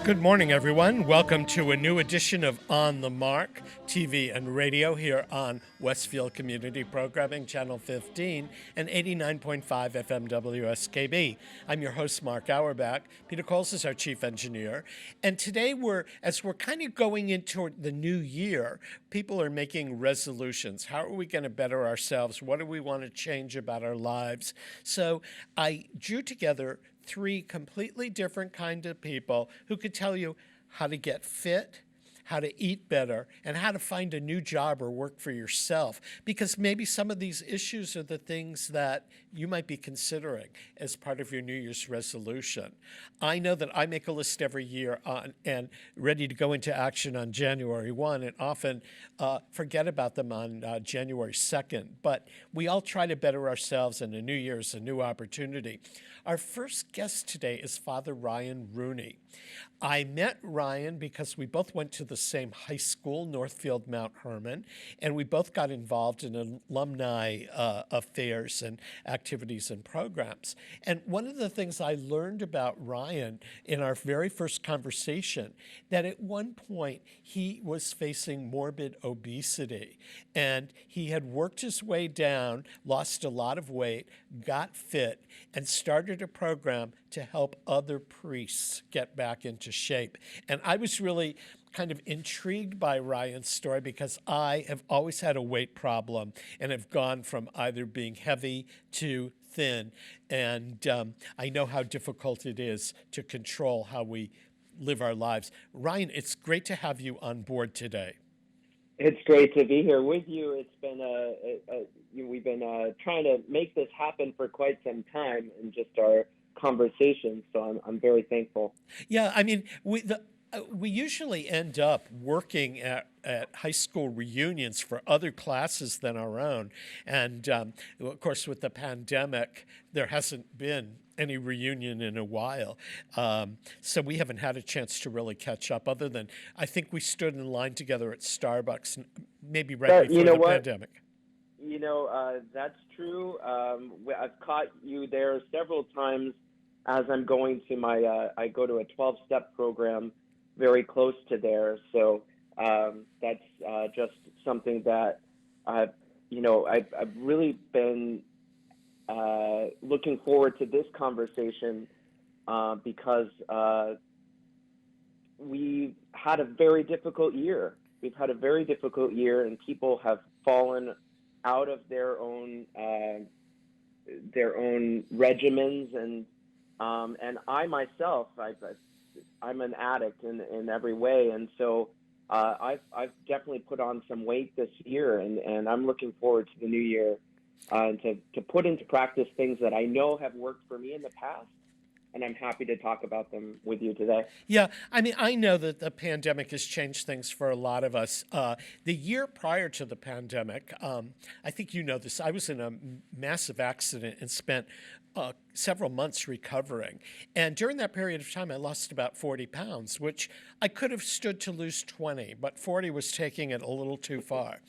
Good morning, everyone. Welcome to a new edition of On the Mark TV and radio here on Westfield Community Programming, Channel 15 and 89.5 FM WSKB. I'm your host, Mark Auerbach. Peter Coles is our chief engineer. And today, as we're kind of going into the new year, people are making resolutions. How are we going to better ourselves? What do we want to change about our lives? So I drew together three completely different kind of people who could tell you how to get fit, how to eat better, and how to find a new job or work for yourself. Because maybe some of these issues are the things that you might be considering as part of your New Year's resolution. I know that I make a list every year and ready to go into action on January 1 and often forget about them on January 2nd. But we all try to better ourselves, and a new year is a new opportunity. Our first guest today is Father Ryan Rooney. I met Ryan because we both went to the same high school, Northfield Mount Hermon, and we both got involved in alumni affairs and activities and programs. And one of the things I learned about Ryan in our very first conversation, that at one point he was facing morbid obesity, and he had worked his way down, lost a lot of weight, got fit, and started a program to help other priests get back into shape. And I was really kind of intrigued by Ryan's story because I have always had a weight problem and have gone from either being heavy to thin. And I know how difficult it is to control how we live our lives. Ryan, it's great to have you on board today. It's great to be here with you. It's been we've been trying to make this happen for quite some time in just our conversations, so I'm very thankful. Yeah, I mean, we usually end up working at high school reunions for other classes than our own. And of course, with the pandemic, there hasn't been any reunion in a while. So we haven't had a chance to really catch up, other than I think we stood in line together at Starbucks, maybe right before the pandemic. You know, that's true. I've caught you there several times as I'm going to I go to a 12-step program very close to there. So that's just something that I've really been looking forward to this conversation because we had a very difficult year. We've had a very difficult year, and people have fallen out of their own regimens, and I myself, I'm an addict in every way, and so I've definitely put on some weight this year, and I'm looking forward to the new year to put into practice things that I know have worked for me in the past. And I'm happy to talk about them with you today. Yeah, I mean, I know that the pandemic has changed things for a lot of us. The year prior to the pandemic, I think you know this, I was in a massive accident and spent several months recovering. And during that period of time, I lost about 40 pounds, which I could have stood to lose 20, but 40 was taking it a little too far.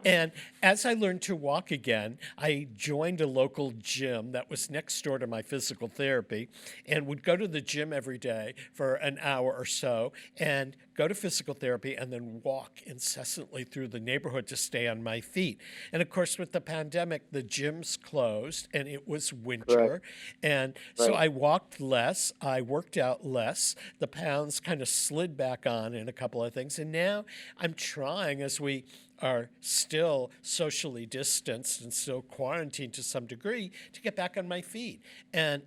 And as I learned to walk again, I joined a local gym that was next door to my physical therapy and would go to the gym every day for an hour or so and go to physical therapy and then walk incessantly through the neighborhood to stay on my feet. And of course, with the pandemic, the gyms closed and it was winter. Right. And so I walked less, I worked out less, the pounds kind of slid back on in a couple of things. And now I'm trying, as we are still socially distanced and still quarantined to some degree, to get back on my feet. And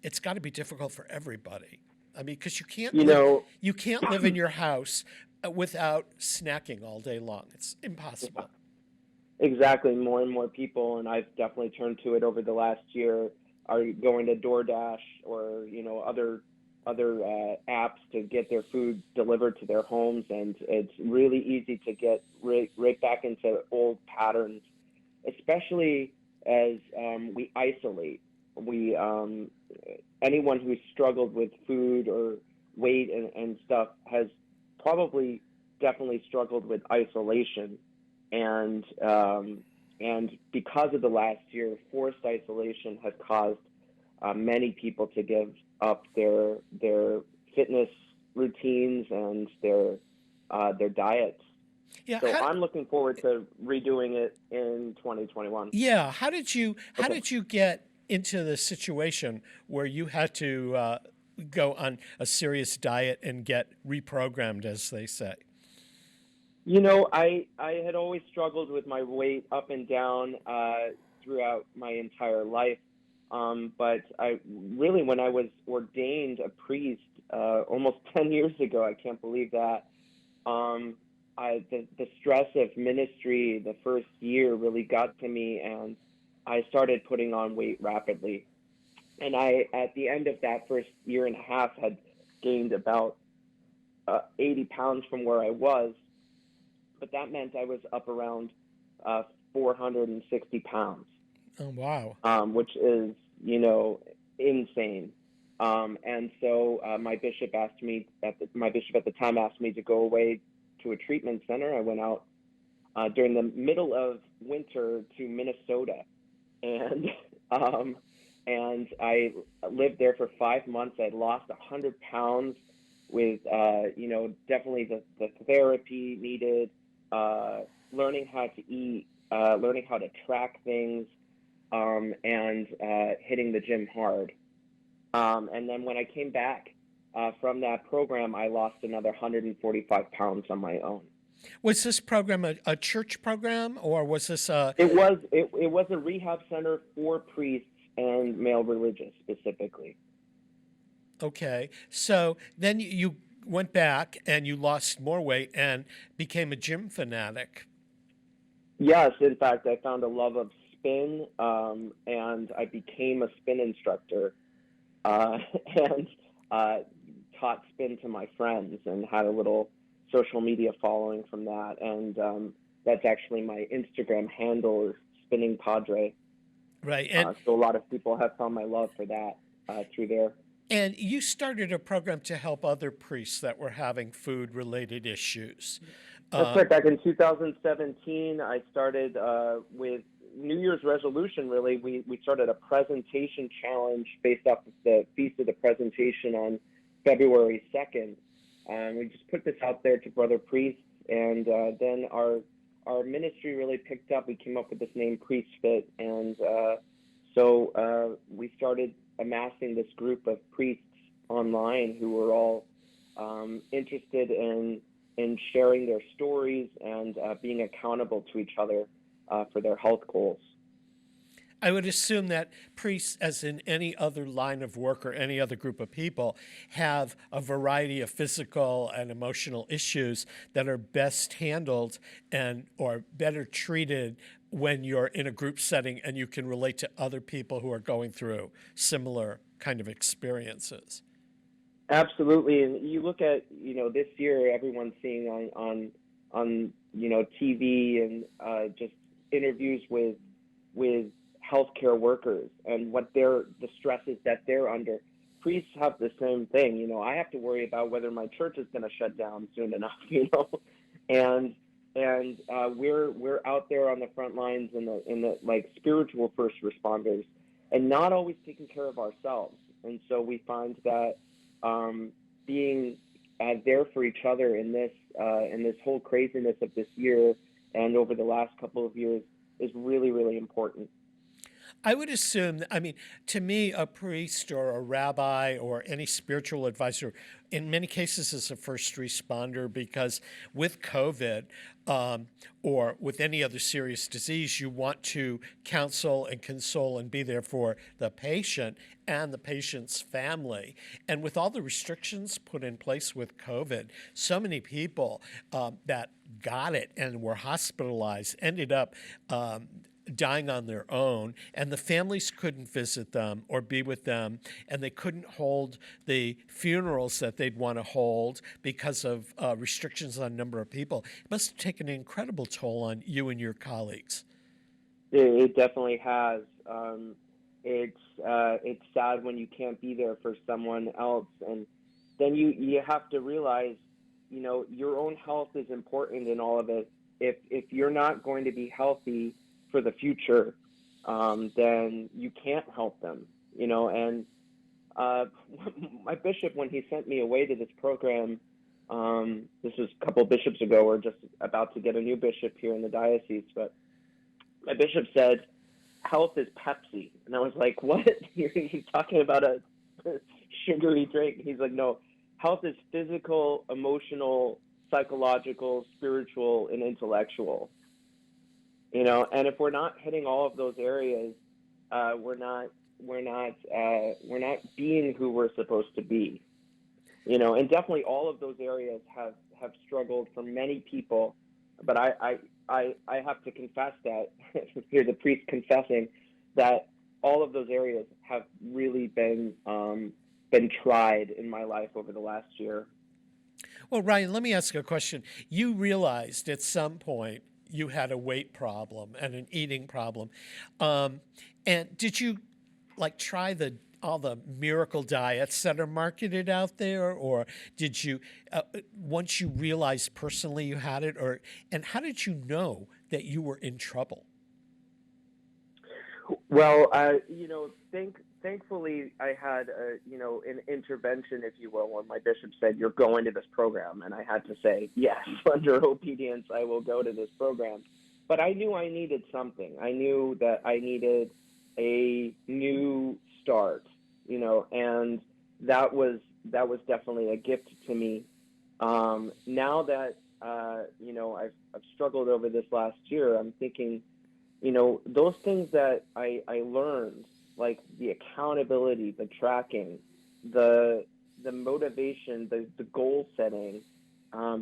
it's got to be difficult for everybody. I mean, because you can't live in your house without snacking all day long. It's impossible. Exactly. More and more people, and I've definitely turned to it over the last year, are going to DoorDash or other apps to get their food delivered to their homes, and it's really easy to get right back into old patterns, especially as we isolate. We anyone who's struggled with food or weight and stuff has probably definitely struggled with isolation, and because of the last year, forced isolation has caused many people to give up their fitness routines and their diets. Yeah. So I'm looking forward to redoing it in 2021. Yeah. How did Okay. you get into the situation where you had to go on a serious diet and get reprogrammed, as they say? I had always struggled with my weight up and down throughout my entire life. But I really, when I was ordained a priest almost 10 years ago, I can't believe that. Um, the stress of ministry the first year really got to me, and I started putting on weight rapidly. And at the end of that first year and a half, had gained about 80 pounds from where I was, but that meant I was up around 460 pounds, Oh, wow. which is, insane. And so my bishop at the time asked me to go away to a treatment center. I went out during the middle of winter to Minnesota, and and I lived there for 5 months. I lost 100 pounds with definitely the therapy needed, learning how to eat, learning how to track things, and hitting the gym hard. And then when I came back from that program, I lost another 145 pounds on my own. Was this program a church program, or was this a? It was a rehab center for priests and male religious specifically. Okay. So then you went back and you lost more weight and became a gym fanatic. Yes, in fact, I found a love of spin, and I became a spin instructor, uh, and uh, taught spin to my friends and had a little social media following from that. And that's actually my Instagram handle is Spinning Padre. Right. And So a lot of people have found my love for that through there. and you started a program to help other priests that were having food related issues. That's Uh, right. Back in 2017, I started with New Year's resolution. Really, we started a presentation challenge based off of the Feast of the Presentation on February 2nd. We just put this out there to brother priests, and then our ministry really picked up. We came up with this name, Priest Fit, and so we started amassing this group of priests online who were all interested in sharing their stories and being accountable to each other for their health goals. I would assume that priests, as in any other line of work or any other group of people, have a variety of physical and emotional issues that are best handled and or better treated when you're in a group setting and you can relate to other people who are going through similar kind of experiences. Absolutely, and you look at this year, everyone's seeing on TV and just interviews with healthcare workers and what the stresses that they're under. Priests have the same thing. I have to worry about whether my church is going to shut down soon enough. And we're out there on the front lines in the like spiritual first responders, and not always taking care of ourselves. And so we find that being there for each other in this whole craziness of this year and over the last couple of years is really, really important. I would assume, I mean, to me, a priest or a rabbi or any spiritual advisor, in many cases, is a first responder because with COVID or with any other serious disease, you want to counsel and console and be there for the patient and the patient's family. And with all the restrictions put in place with COVID, so many people that got it and were hospitalized ended up dying on their own, and the families couldn't visit them or be with them, and they couldn't hold the funerals that they'd want to hold because of restrictions on number of people. It must have taken an incredible toll on you and your colleagues. It definitely has. It's sad when you can't be there for someone else, and then you have to realize, your own health is important in all of it. If you're not going to be healthy for the future, then you can't help them. and my bishop, when he sent me away to this program, this was a couple bishops ago. We're just about to get a new bishop here in the diocese, but my bishop said, "Health is Pepsi," and I was like, "What? You're talking about a sugary drink?" He's like, "No, health is physical, emotional, psychological, spiritual, and intellectual." And if we're not hitting all of those areas, we're not being who we're supposed to be. And definitely all of those areas have struggled for many people. But I have to confess that here's a priest confessing that all of those areas have really been tried in my life over the last year. Well, Ryan, let me ask you a question. You realized at some point you had a weight problem and an eating problem. And did you try all the miracle diets that are marketed out there, or did you once you realized personally you had it, and how did you know that you were in trouble? Well, thankfully I had an intervention, if you will, when my bishop said, "You're going to this program," and I had to say yes. Under obedience, I will go to this program. But I knew I needed something. I knew that I needed a new start, and that was definitely a gift to me. Now that I've struggled over this last year, I'm thinking, those things that I learned, like the accountability, the tracking, the motivation, the goal setting,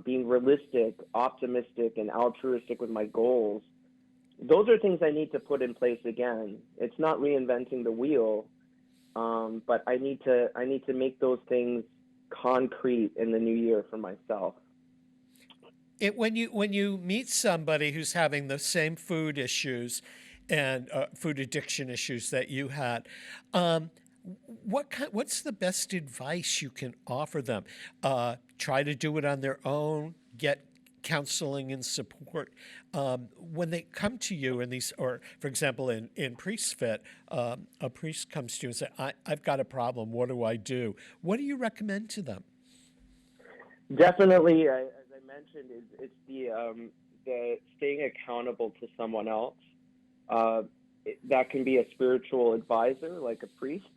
being realistic, optimistic, and altruistic with my goals. Those are things I need to put in place again. It's not reinventing the wheel, but I need to make those things concrete in the new year for myself. When you meet somebody who's having the same food issues and food addiction issues that you had, what's the best advice you can offer them? Try to do it on their own. Get counseling and support when they come to you in these, or for example, in Priest Fit, a priest comes to you and says, I've got a problem. What do I do? What do you recommend to them? Definitely, as I mentioned, it's the staying accountable to someone else. That can be a spiritual advisor, like a priest.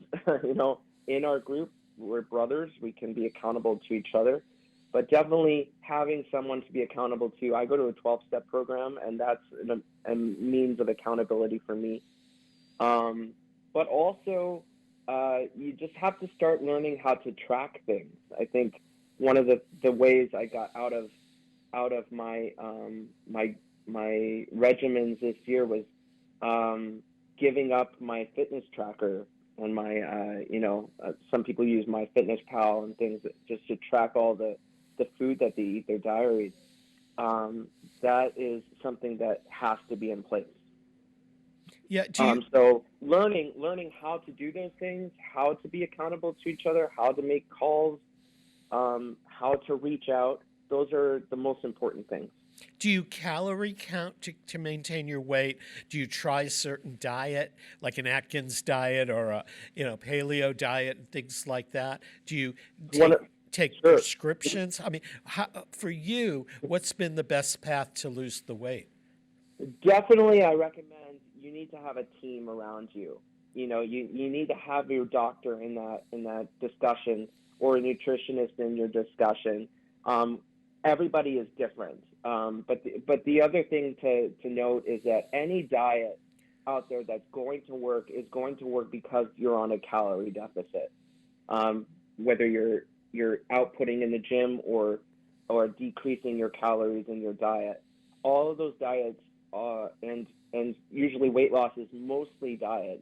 In our group, we're brothers. We can be accountable to each other. But definitely having someone to be accountable to. I go to a 12-step program, and that's a means of accountability for me. But also, you just have to start learning how to track things. I think one of the ways I got out of my my regimens this year was giving up my fitness tracker and my some people use MyFitnessPal and things just to track all the food that they eat, their diaries. That is something that has to be in place. Yeah. So learning how to do those things, how to be accountable to each other, how to make calls, how to reach out. Those are the most important things. Do you calorie count to maintain your weight? Do you try a certain diet, like an Atkins diet or a paleo diet and things like that? Do you take Sure. prescriptions? I mean, for you, what's been the best path to lose the weight? Definitely, I recommend you need to have a team around you. You need to have your doctor in that discussion, or a nutritionist in your discussion. Everybody is different. But the other thing to note is that any diet out there that's going to work is going to work because you're on a calorie deficit. Whether you're outputting in the gym or decreasing your calories in your diet, all of those diets and usually weight loss is mostly diet.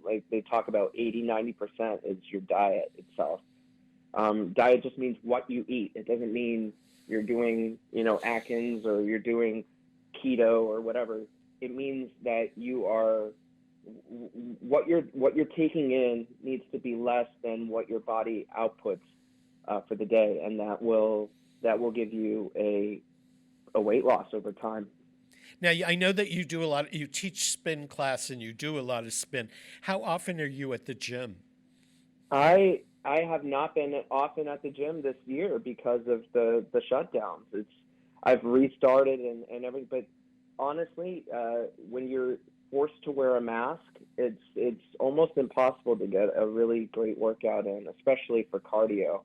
Like they talk about 80-90% is your diet itself. Diet just means what you eat. It doesn't mean you're doing, Atkins or you're doing keto or whatever. It means that you are what you're taking in needs to be less than what your body outputs for the day, and that will give you a weight loss over time. Now, I know that you do a lot, you teach spin class and you do a lot of spin. How often are you at the gym? I have not been often at the gym this year because of the shutdowns. I've restarted and everything, but honestly, when you're forced to wear a mask, it's almost impossible to get a really great workout in, especially for cardio.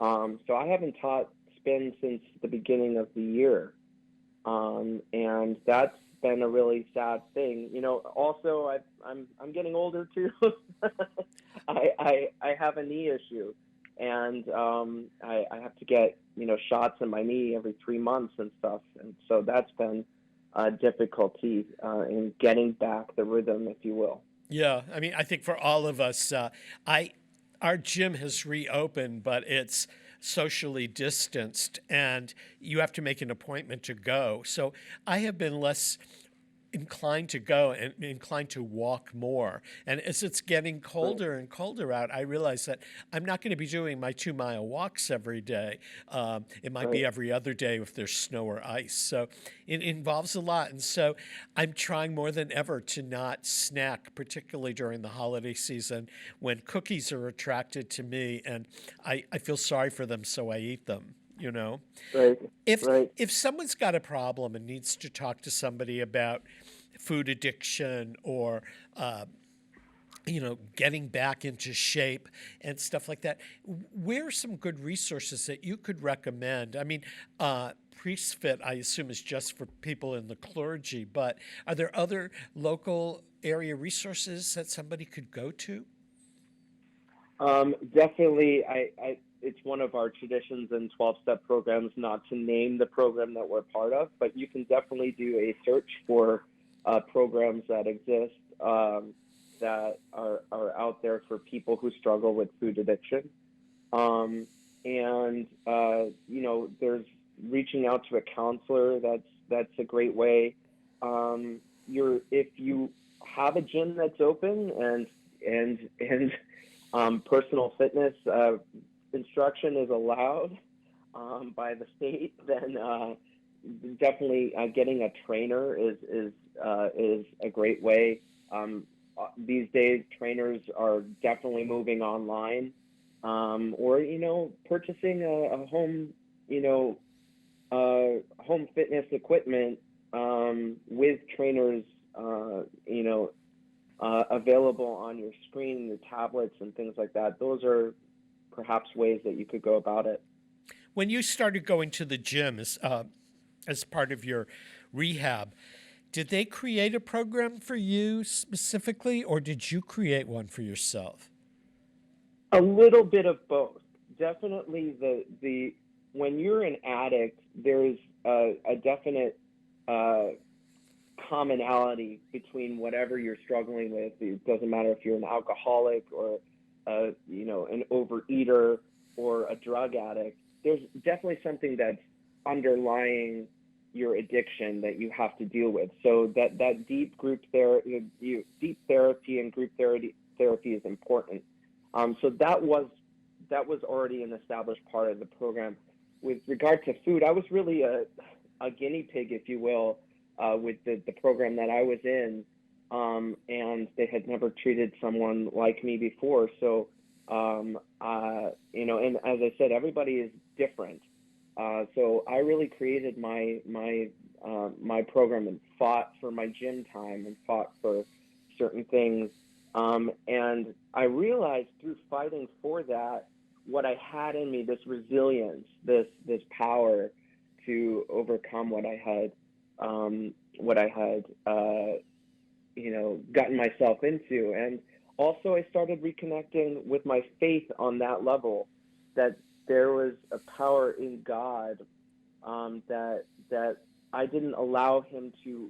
So I haven't taught spin since the beginning of the year, and that's been a really sad thing. Also I'm getting older too. I have a knee issue, and I have to get shots in my knee every 3 months and stuff, and so that's been a difficulty in getting back the rhythm, if you will. Yeah, I mean, I think for all of us, I our gym has reopened, but it's socially distanced, and you have to make an appointment to go. So I have been less inclined to go and inclined to walk more. And as it's getting Right, colder and colder out, I realize that I'm not going to be doing my 2 mile walks every day. It might right. be every other day if there's snow or ice. So it involves a lot. And so I'm trying more than ever to not snack, particularly during the holiday season when cookies are attracted to me and I feel sorry for them, so I eat them, you know? Right, if right. if someone's got a problem and needs to talk to somebody about food addiction or getting back into shape and stuff like that, where are some good resources that you could recommend? I mean, Priest Fit, I assume, is just for people in the clergy, but are there other local area resources that somebody could go to? Definitely, it's one of our traditions in 12-step programs not to name the program that we're part of, but you can definitely do a search for programs that exist, that are out there for people who struggle with food addiction. Um, and there's reaching out to a counselor. That's a great way. If you have a gym that's open and personal fitness instruction is allowed by the state, then definitely getting a trainer is a great way. These days, trainers are definitely moving online, or purchasing a home, home fitness equipment with trainers, available on your screen, your tablets, and things like that. Those are perhaps ways that you could go about it. When you started going to the gym as part of your rehab, did they create a program for you specifically, or did you create one for yourself? A little bit of both. Definitely the when you're an addict, there's a definite uh, commonality between whatever you're struggling with. It doesn't matter if you're an alcoholic or an overeater or a drug addict. There's definitely something that's underlying your addiction that you have to deal with. So that deep group therapy, deep therapy and group therapy is important. So that was already an established part of the program. With regard to food, I was really a guinea pig, if you will, with the program that I was in, and they had never treated someone like me before. So, and as I said, everybody is different. So I really created my program and fought for my gym time and fought for certain things. And I realized through fighting for that what I had in me, this resilience, this power to overcome what I had gotten myself into. And also I started reconnecting with my faith on that level, that there was a power in God, that I didn't allow him to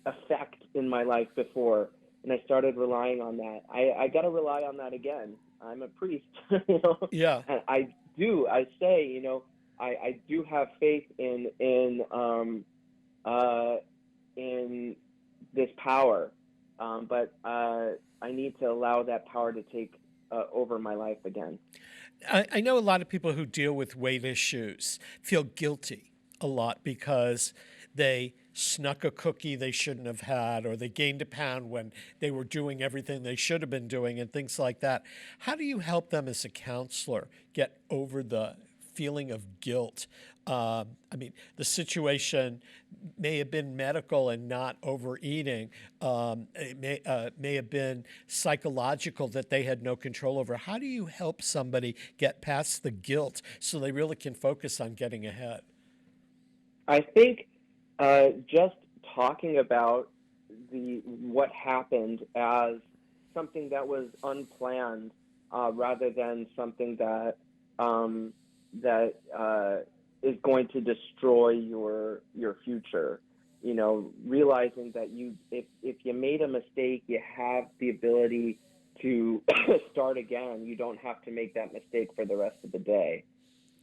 affect in my life before, and I started relying on that. I got to rely on that again. I'm a priest, Yeah. and I say, I do have faith uh, in this power, but I need to allow that power to take over my life again. I know a lot of people who deal with weight issues feel guilty a lot because they snuck a cookie they shouldn't have had, or they gained a pound when they were doing everything they should have been doing, and things like that. How do you help them as a counselor get over the feeling of guilt? I mean, the situation may have been medical and not overeating. It may have been psychological that they had no control over. How do you help somebody get past the guilt so they really can focus on getting ahead? I think just talking about what happened as something that was unplanned, rather than something that is going to destroy your future. You know, realizing that if you made a mistake, you have the ability to start again. You don't have to make that mistake for the rest of the day.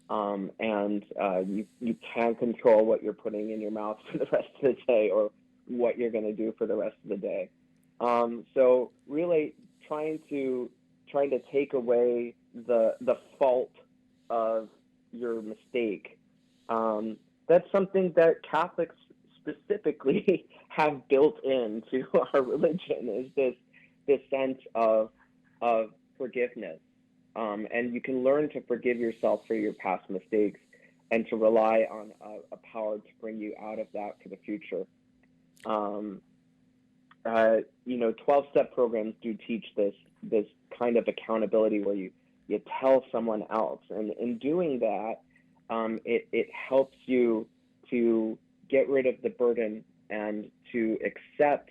You can control what you're putting in your mouth for the rest of the day, or what you're going to do for the rest of the day. So really trying to take away the fault of your mistake. That's something that Catholics specifically have built into our religion, is this sense of forgiveness. And you can learn to forgive yourself for your past mistakes, and to rely on a power to bring you out of that for the future. 12-step programs do teach this kind of accountability, where you tell someone else, and in doing that, it helps you to get rid of the burden and to accept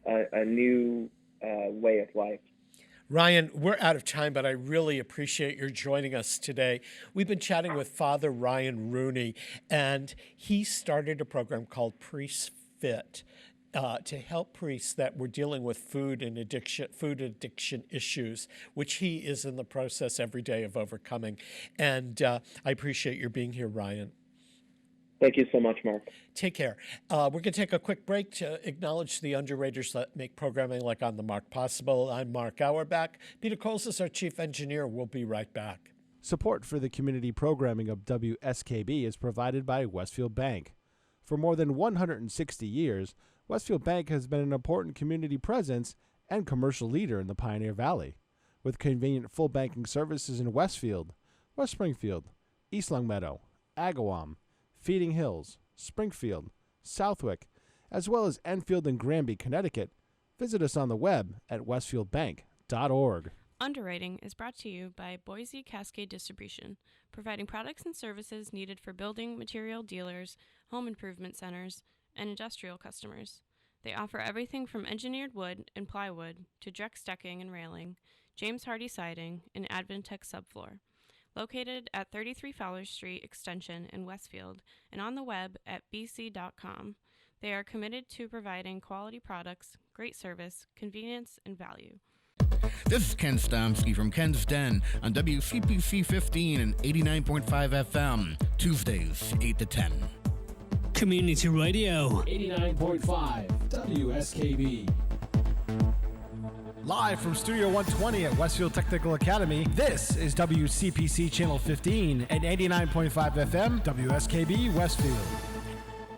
a new way of life. Ryan, we're out of time, but I really appreciate your joining us today. We've been chatting with Father Ryan Rooney, and he started a program called Priests Fit to help priests that were dealing with food addiction issues, which he is in the process every day of overcoming. And I appreciate your being here, Ryan. Thank you so much, Mark. Take care. We're going to take a quick break to acknowledge the underwriters that make programming like On the Mark possible. I'm Mark Auerbach. Peter Coles is our chief engineer. We'll be right back. Support for the community programming of WSKB is provided by Westfield Bank. For more than 160 years, Westfield Bank has been an important community presence and commercial leader in the Pioneer Valley. With convenient full banking services in Westfield, West Springfield, East Longmeadow, Agawam, Feeding Hills, Springfield, Southwick, as well as Enfield and Granby, Connecticut, visit us on the web at westfieldbank.org. Underwriting is brought to you by Boise Cascade Distribution, providing products and services needed for building material dealers, home improvement centers, and industrial customers. They offer everything from engineered wood and plywood to Drex decking and railing, James Hardie siding, and Advantech subfloor. Located at 33 Fowler Street Extension in Westfield and on the web at bc.com, they are committed to providing quality products, great service, convenience, and value. This is Ken Stomsky from Ken's Den on WCPC 15 and 89.5 FM, Tuesdays, 8 to 10. Community Radio. 89.5 WSKB. Live from Studio 120 at Westfield Technical Academy, this is WCPC Channel 15 and 89.5 FM, WSKB Westfield.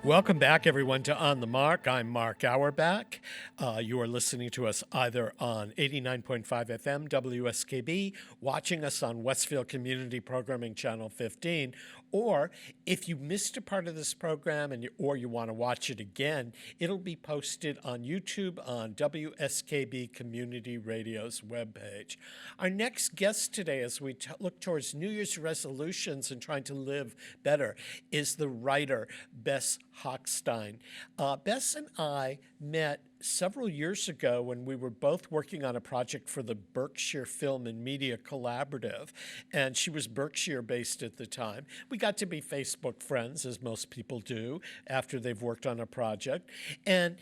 Welcome back, everyone, to On the Mark. I'm Mark Auerbach. You are listening to us either on 89.5 FM, WSKB, watching us on Westfield Community Programming Channel 15, or if you missed a part of this program or you want to watch it again, it'll be posted on YouTube on WSKB Community Radio's webpage. Our next guest today, as we look towards New Year's resolutions and trying to live better, is the writer Bess Hochstein. Bess and I met several years ago when we were both working on a project for the Berkshire Film and Media Collaborative, and she was Berkshire-based at the time. We got to be Facebook friends, as most people do, after they've worked on a project. And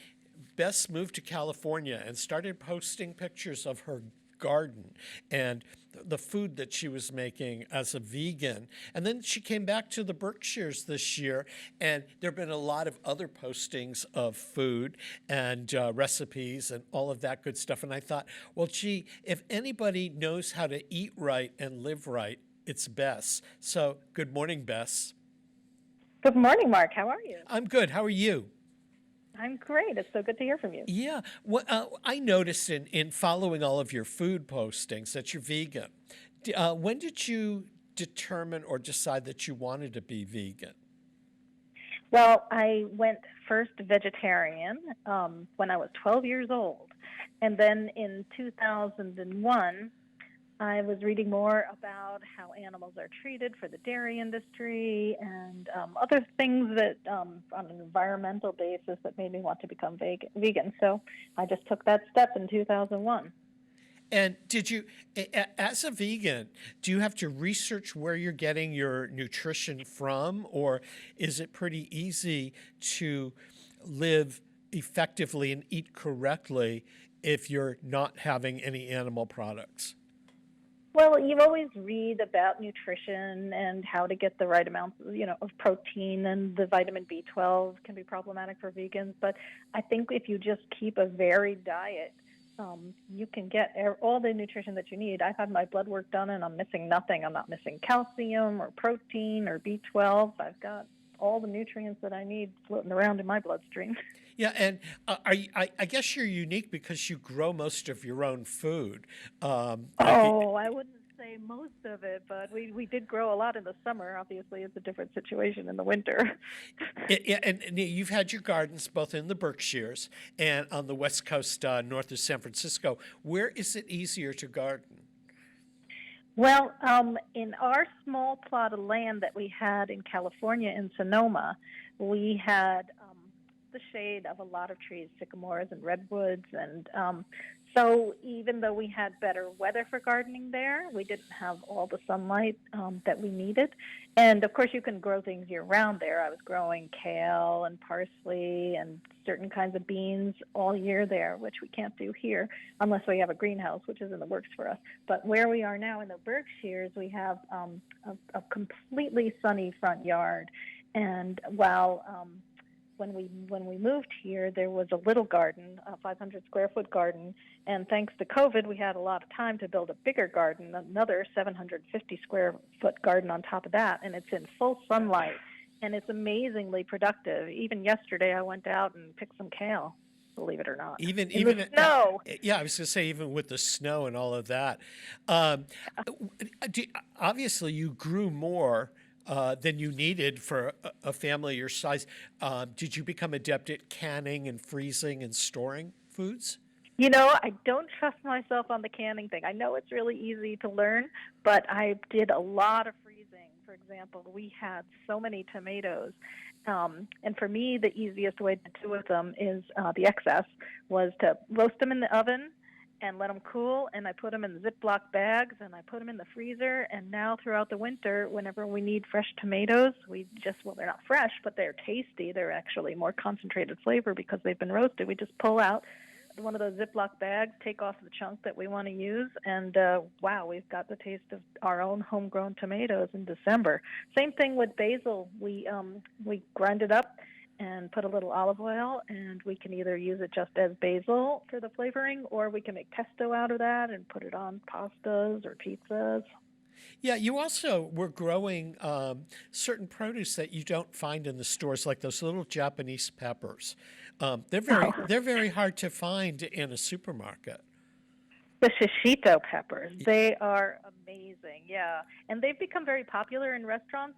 Bess moved to California and started posting pictures of her garden and the food that she was making as a vegan. And then she came back to the Berkshires this year, and there have been a lot of other postings of food and recipes and all of that good stuff. And I thought, well, gee, if anybody knows how to eat right and live right, it's Bess. So good morning, Bess. Good morning, Mark. How are you? I'm good. How are you? I'm great. It's so good to hear from you. Yeah. I noticed in following all of your food postings that you're vegan. When did you determine or decide that you wanted to be vegan? Well, I went first vegetarian when I was 12 years old. And then in 2001, I was reading more about how animals are treated for the dairy industry and other things that on an environmental basis that made me want to become vegan. So I just took that step in 2001. And did you, as a vegan, do you have to research where you're getting your nutrition from, or is it pretty easy to live effectively and eat correctly if you're not having any animal products? Well, you always read about nutrition and how to get the right amount, of protein, and the vitamin B12 can be problematic for vegans. But I think if you just keep a varied diet, you can get all the nutrition that you need. I've had my blood work done, and I'm missing nothing. I'm not missing calcium or protein or B12. I've got all the nutrients that I need floating around in my bloodstream. Yeah, and I guess you're unique because you grow most of your own food. I wouldn't say most of it, but we did grow a lot in the summer. Obviously, it's a different situation in the winter. And you've had your gardens both in the Berkshires and on the West Coast north of San Francisco. Where is it easier to garden? Well, in our small plot of land that we had in California in Sonoma, we had the shade of a lot of trees, sycamores and redwoods. And so even though we had better weather for gardening there, we didn't have all the sunlight that we needed. And of course, you can grow things year round there. I was growing kale and parsley and certain kinds of beans all year there, which we can't do here unless we have a greenhouse, which is in the works for us. But where we are now in the Berkshires, we have a completely sunny front yard. And while when we moved here, there was a little garden, a 500 square foot garden, and thanks to COVID, we had a lot of time to build a bigger garden, another 750 square foot garden on top of that, and it's in full sunlight, and it's amazingly productive. Even yesterday, I went out and picked some kale, believe it or not. Even the snow. Yeah, I was going to say even with the snow and all of that. Obviously, you grew more than you needed for a family your size. Did you become adept at canning and freezing and storing foods? I don't trust myself on the canning thing. I know it's really easy to learn, but I did a lot of freezing. For example, we had so many tomatoes. And for me, the easiest way to do with them is the excess was to roast them in the oven and let them cool, and I put them in Ziploc bags, and I put them in the freezer, and now throughout the winter, whenever we need fresh tomatoes, they're not fresh, but they're tasty. They're actually more concentrated flavor because they've been roasted. We just pull out one of those Ziploc bags, take off the chunk that we want to use, and wow, we've got the taste of our own homegrown tomatoes in December. Same thing with basil. We grind it up and put a little olive oil, and we can either use it just as basil for the flavoring, or we can make pesto out of that and put it on pastas or pizzas. Yeah, you also were growing certain produce that you don't find in the stores, like those little Japanese peppers. They're very hard to find in a supermarket. The shishito peppers, they are amazing, yeah. And they've become very popular in restaurants.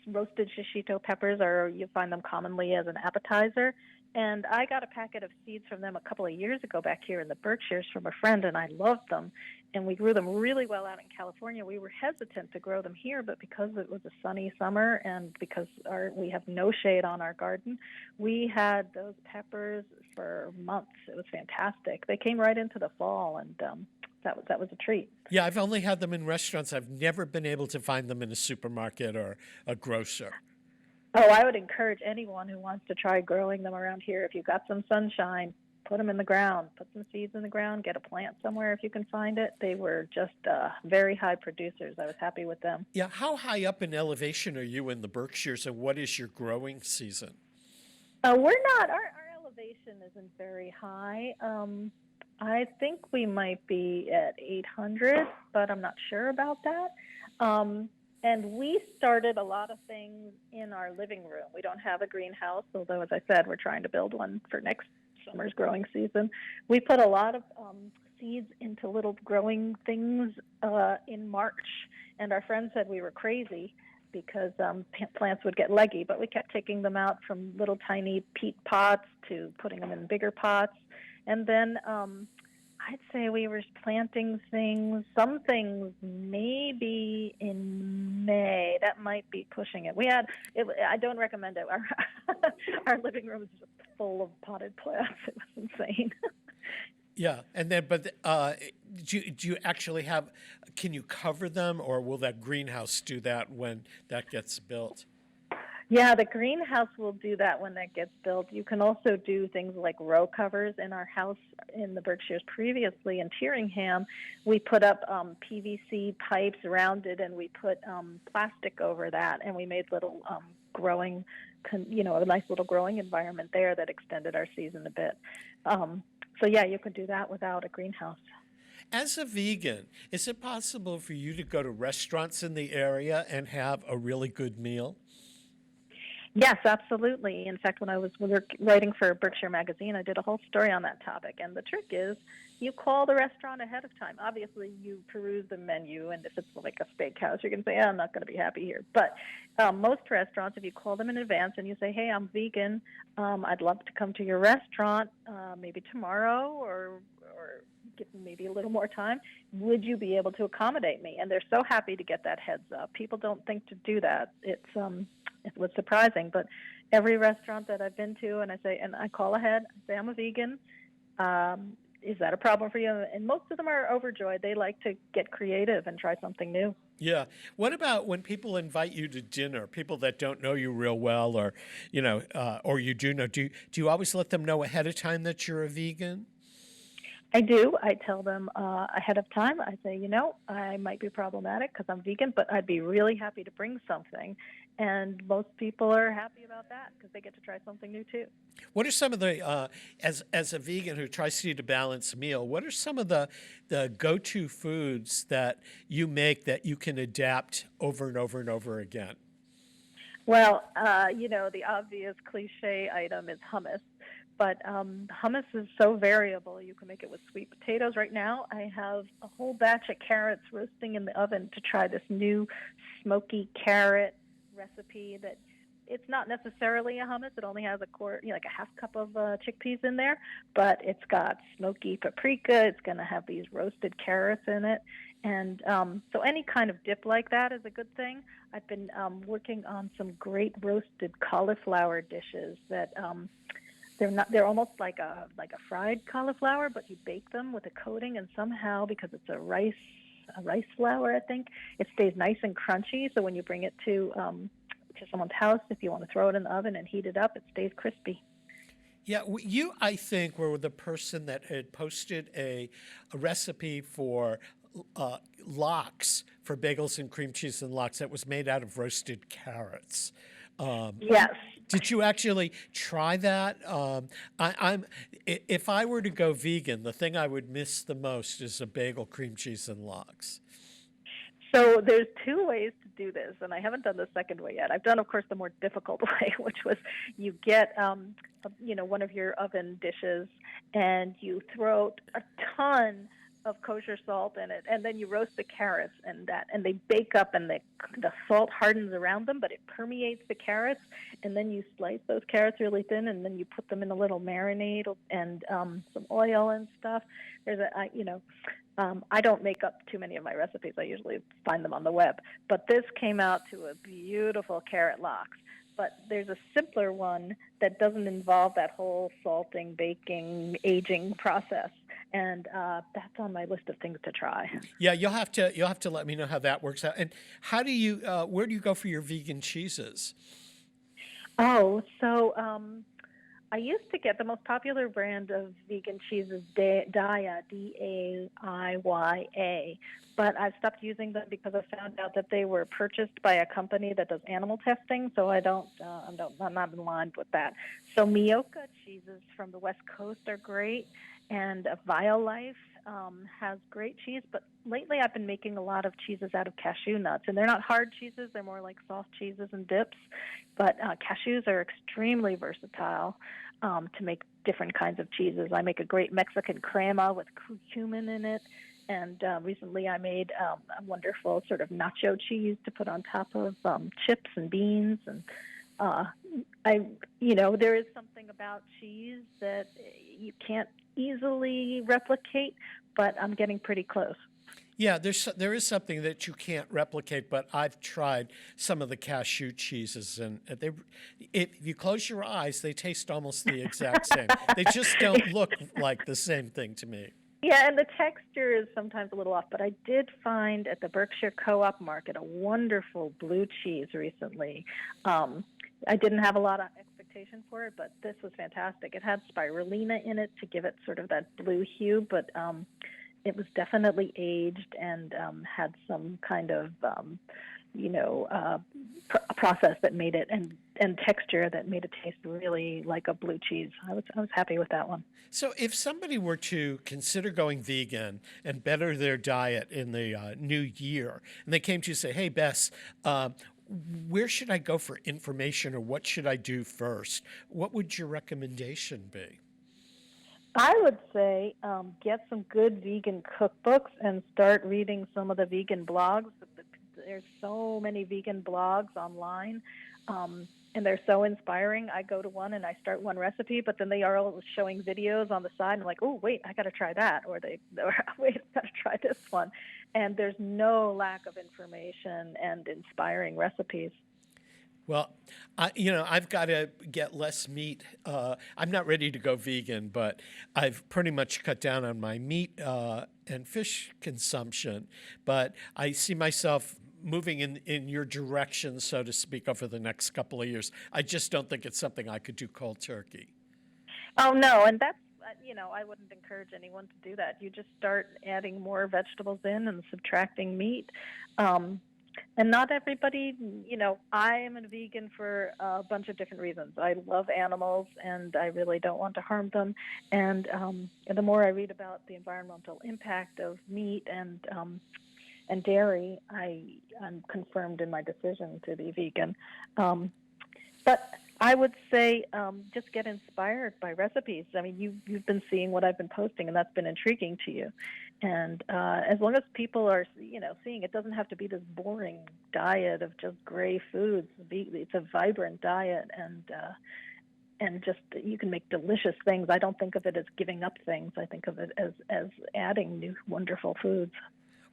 Roasted shishito peppers you find them commonly as an appetizer. And I got a packet of seeds from them a couple of years ago back here in the Berkshires from a friend, and I loved them. And we grew them really well out in California. We were hesitant to grow them here, but because it was a sunny summer and because we have no shade on our garden, we had those peppers for months. It was fantastic. They came right into the fall, and that was a treat. Yeah, I've only had them in restaurants. I've never been able to find them in a supermarket or a grocer. Oh, I would encourage anyone who wants to try growing them around here. If you've got some sunshine, put them in the ground, put some seeds in the ground, get a plant somewhere if you can find it. They were just very high producers. I was happy with them. Yeah, how high up in elevation are you in the Berkshires, and what is your growing season? We're not. Our elevation isn't very high. I think we might be at 800, but I'm not sure about that. And we started a lot of things in our living room. We don't have a greenhouse, although, as I said, we're trying to build one for next summer's growing season. We put a lot of seeds into little growing things in March, and our friends said we were crazy because plants would get leggy, but we kept taking them out from little tiny peat pots to putting them in bigger pots. And then I'd say we were planting some things maybe in May. That might be pushing it. I don't recommend it. Our living room is just full of potted plants. It was insane. Yeah, and then, but do you actually can you cover them, or will that greenhouse do that when that gets built? Yeah, the greenhouse will do that when that gets built. You can also do things like row covers. In our house in the Berkshires previously in Tyringham, we put up PVC pipes around it, and we put plastic over that, and we made little growing, a nice little growing environment there that extended our season a bit. So yeah, you could do that without a greenhouse. As a vegan, is it possible for you to go to restaurants in the area and have a really good meal? Yes, absolutely. In fact, when I was writing for Berkshire Magazine, I did a whole story on that topic. And the trick is you call the restaurant ahead of time. Obviously, you peruse the menu, and if it's like a steakhouse, you're going to say, I'm not going to be happy here. But most restaurants, if you call them in advance and you say, hey, I'm vegan, I'd love to come to your restaurant maybe tomorrow or give me maybe a little more time, would you be able to accommodate me? And they're so happy to get that heads up. People don't think to do that. It was surprising, but every restaurant that I've been to, and I call ahead, I say I'm a vegan. Is that a problem for you? And most of them are overjoyed. They like to get creative and try something new. Yeah. What about when people invite you to dinner, people that don't know you real well, or or you do know? Do you always let them know ahead of time that you're a vegan? I do. I tell them ahead of time. I say, I might be problematic because I'm vegan, but I'd be really happy to bring something. And most people are happy about that because they get to try something new too. What are some of the, as a vegan who tries to eat a balanced meal, what are some of the go-to foods that you make that you can adapt over and over and over again? Well, the obvious cliche item is hummus. But hummus is so variable. You can make it with sweet potatoes. Right now, I have a whole batch of carrots roasting in the oven to try this new smoky carrot recipe that it's not necessarily a hummus. It only has like a half cup of chickpeas in there, but it's got smoky paprika. It's going to have these roasted carrots in it. And so any kind of dip like that is a good thing. I've been working on some great roasted cauliflower dishes that they're almost like a fried cauliflower, but you bake them with a coating, and somehow, because it's a rice flour, I think, it stays nice and crunchy. So when you bring it to someone's house, if you want to throw it in the oven and heat it up, it stays crispy. Yeah, you, I think, were the person that had posted a recipe for lox, for bagels and cream cheese and lox, that was made out of roasted carrots. Yes. Did you actually try that? If I were to go vegan, the thing I would miss the most is a bagel, cream cheese, and lox. So there's two ways to do this, and I haven't done the second way yet. I've done, of course, the more difficult way, which was you get, one of your oven dishes, and you throw a ton of kosher salt in it, and then you roast the carrots and they bake up, and the salt hardens around them, but it permeates the carrots, and then you slice those carrots really thin, and then you put them in a little marinade and some oil and stuff. I don't make up too many of my recipes. I usually find them on the web, but this came out to a beautiful carrot lox. But there's a simpler one that doesn't involve that whole salting, baking, aging process, and that's on my list of things to try. Yeah, you'll have to let me know how that works out. And how do you where do you go for your vegan cheeses? Oh, so I used to get the most popular brand of vegan cheese is Daiya, Daiya, but I've stopped using them because I found out that they were purchased by a company that does animal testing, so I'm not in line with that. So Mioka cheeses from the West Coast are great, and Violife has great cheese, but lately I've been making a lot of cheeses out of cashew nuts, and they're not hard cheeses, they're more like soft cheeses and dips, but cashews are extremely versatile to make different kinds of cheeses. I make a great Mexican crema with cumin in it, and recently I made a wonderful sort of nacho cheese to put on top of chips and beans, and there is something about cheese that you can't easily replicate, but I'm getting pretty close. Yeah, there is something that you can't replicate, but I've tried some of the cashew cheeses, and if you close your eyes, they taste almost the exact same. They just don't look like the same thing to me. Yeah, and the texture is sometimes a little off, but I did find at the Berkshire Co-op Market a wonderful blue cheese recently. I didn't have a lot of expectation for it, but this was fantastic. It had spirulina in it to give it sort of that blue hue, but it was definitely aged and had some kind of, process that made it, and texture that made it taste really like a blue cheese. I was happy with that one. So if somebody were to consider going vegan and better their diet in the new year, and they came to you and say, hey, Bess, where should I go for information, or what should I do first? What would your recommendation be? I would say get some good vegan cookbooks and start reading some of the vegan blogs. There's so many vegan blogs online, and they're so inspiring. I go to one and I start one recipe, but then they are all showing videos on the side. And I'm like, oh, wait, I got to try that. Or wait, I got to try this one. And there's no lack of information and inspiring recipes. Well, I've got to get less meat. I'm not ready to go vegan, but I've pretty much cut down on my meat and fish consumption. But I see myself moving in your direction, so to speak, over the next couple of years. I just don't think it's something I could do cold turkey. Oh, no, and that's, I wouldn't encourage anyone to do that. You just start adding more vegetables in and subtracting meat. And not everybody, I am a vegan for a bunch of different reasons. I love animals, and I really don't want to harm them. And the more I read about the environmental impact of meat and dairy, I'm confirmed in my decision to be vegan. But I would say just get inspired by recipes. I mean, you've been seeing what I've been posting, and that's been intriguing to you. And as long as people are, seeing, it doesn't have to be this boring diet of just gray foods. It's a vibrant diet, and just you can make delicious things. I don't think of it as giving up things. I think of it as adding new wonderful foods.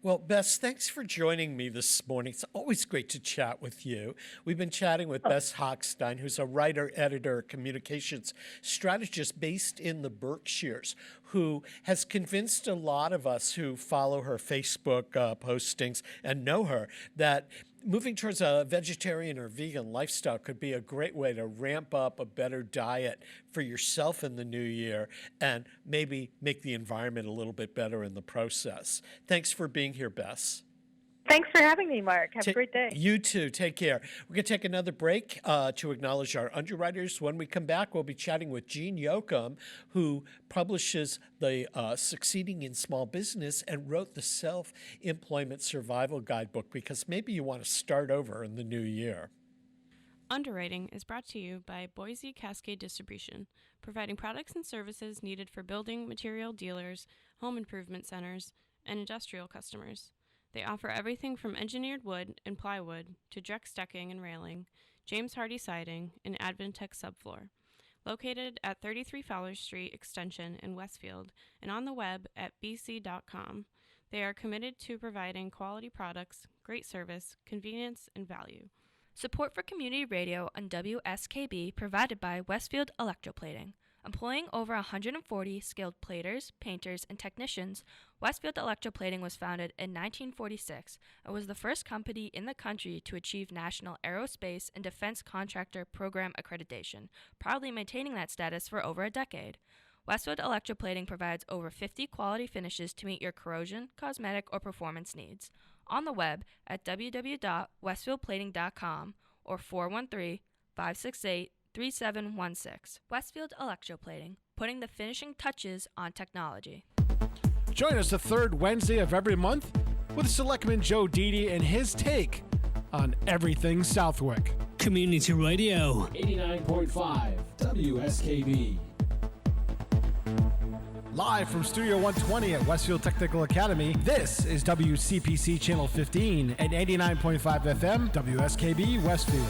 Well, Bess, thanks for joining me this morning. It's always great to chat with you. We've been chatting with Bess Hochstein, who's a writer, editor, communications strategist based in the Berkshires, who has convinced a lot of us who follow her Facebook postings and know her that moving towards a vegetarian or vegan lifestyle could be a great way to ramp up a better diet for yourself in the new year and maybe make the environment a little bit better in the process. Thanks for being here, Bess. Thanks for having me, Mark. Have a great day. You too. Take care. We're going to take another break to acknowledge our underwriters. When we come back, we'll be chatting with Jeanne Yocum, who publishes the Succeeding in Small Business and wrote the Self-Employment Survival Guidebook, because maybe you want to start over in the new year. Underwriting is brought to you by Boise Cascade Distribution, providing products and services needed for building material dealers, home improvement centers, and industrial customers. They offer everything from engineered wood and plywood to Drex decking and railing, James Hardie siding, and Advantech subfloor. Located at 33 Fowler Street Extension in Westfield and on the web at bc.com, they are committed to providing quality products, great service, convenience, and value. Support for community radio on WSKB provided by Westfield Electroplating. Employing over 140 skilled platers, painters, and technicians, Westfield Electroplating was founded in 1946 and was the first company in the country to achieve National Aerospace and Defense Contractor Program accreditation, proudly maintaining that status for over a decade. Westfield Electroplating provides over 50 quality finishes to meet your corrosion, cosmetic, or performance needs. On the web at www.westfieldplating.com or 413-568-3716. Westfield Electroplating, putting the finishing touches on technology. Join us the third Wednesday of every month with Selectman Joe Didi and his take on everything Southwick. Community Radio. 89.5 WSKB. Live from Studio 120 at Westfield Technical Academy, this is WCPC Channel 15 and 89.5 FM WSKB Westfield.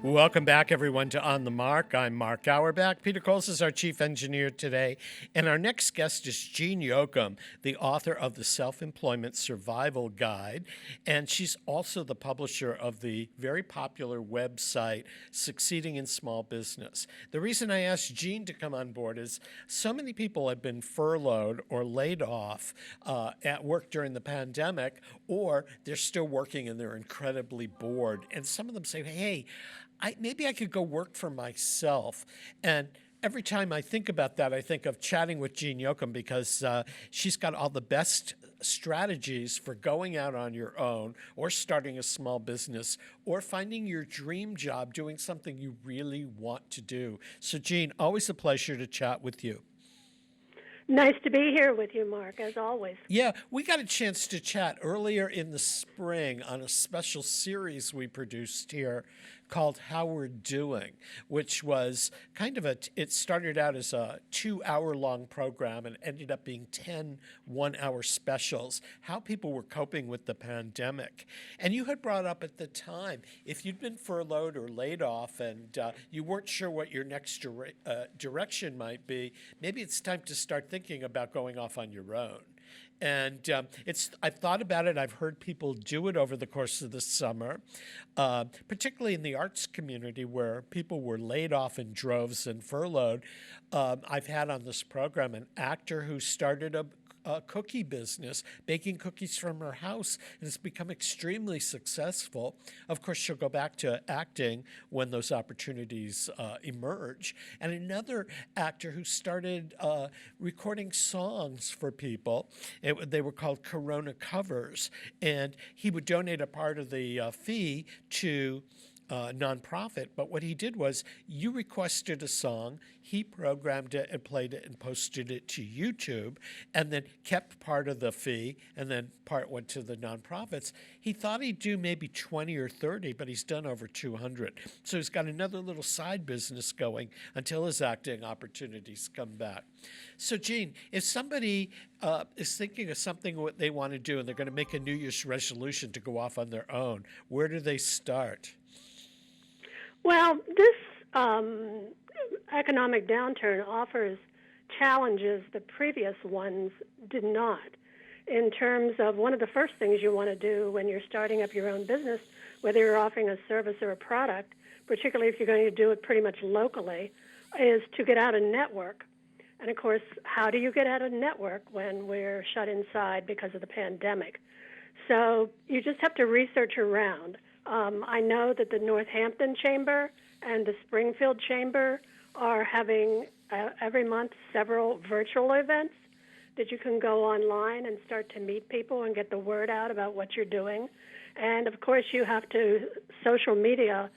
Welcome back, everyone, to On the Mark. I'm Mark Auerbach. Peter Coles is our chief engineer today. And our next guest is Jeanne Yocum, the author of the Self-Employment Survival Guide. And she's also the publisher of the very popular website, Succeeding in Small Business. The reason I asked Jeanne to come on board is so many people have been furloughed or laid off at work during the pandemic, or they're still working and they're incredibly bored. And some of them say, hey, maybe I could go work for myself. And every time I think about that, I think of chatting with Jeanne Yocum because she's got all the best strategies for going out on your own or starting a small business or finding your dream job, doing something you really want to do. So, Jeanne, always a pleasure to chat with you. Nice to be here with you, Mark, as always. Yeah, we got a chance to chat earlier in the spring on a special series we produced here called How We're Doing, which was kind of it started out as a 2-hour-long program and ended up being 10 one-hour specials, how people were coping with the pandemic. And you had brought up at the time, if you'd been furloughed or laid off and you weren't sure what your next direction might be, maybe it's time to start thinking about going off on your own. And I've thought about it. I've heard people do it over the course of the summer, particularly in the arts community where people were laid off in droves and furloughed. I've had on this program an actor who started a cookie business, baking cookies from her house, and it's become extremely successful. Of course, she'll go back to acting when those opportunities emerge. And another actor who started recording songs for people. They were called Corona covers, and he would donate a part of the fee to nonprofit, but what he did was you requested a song, he programmed it and played it and posted it to YouTube, and then kept part of the fee, and then part went to the nonprofits. He thought he'd do maybe 20 or 30, but he's done over 200. So he's got another little side business going until his acting opportunities come back. So, Jeanne, if somebody is thinking of something what they want to do and they're going to make a New Year's resolution to go off on their own, where do they start? Well, this economic downturn offers challenges the previous ones did not. In terms of one of the first things you want to do when you're starting up your own business, whether you're offering a service or a product, particularly if you're going to do it pretty much locally, is to get out and network. And, of course, how do you get out and network when we're shut inside because of the pandemic? So you just have to research around. I know that the Northampton Chamber and the Springfield Chamber are having every month several virtual events that you can go online and start to meet people and get the word out about what you're doing. And, of course, you have to social media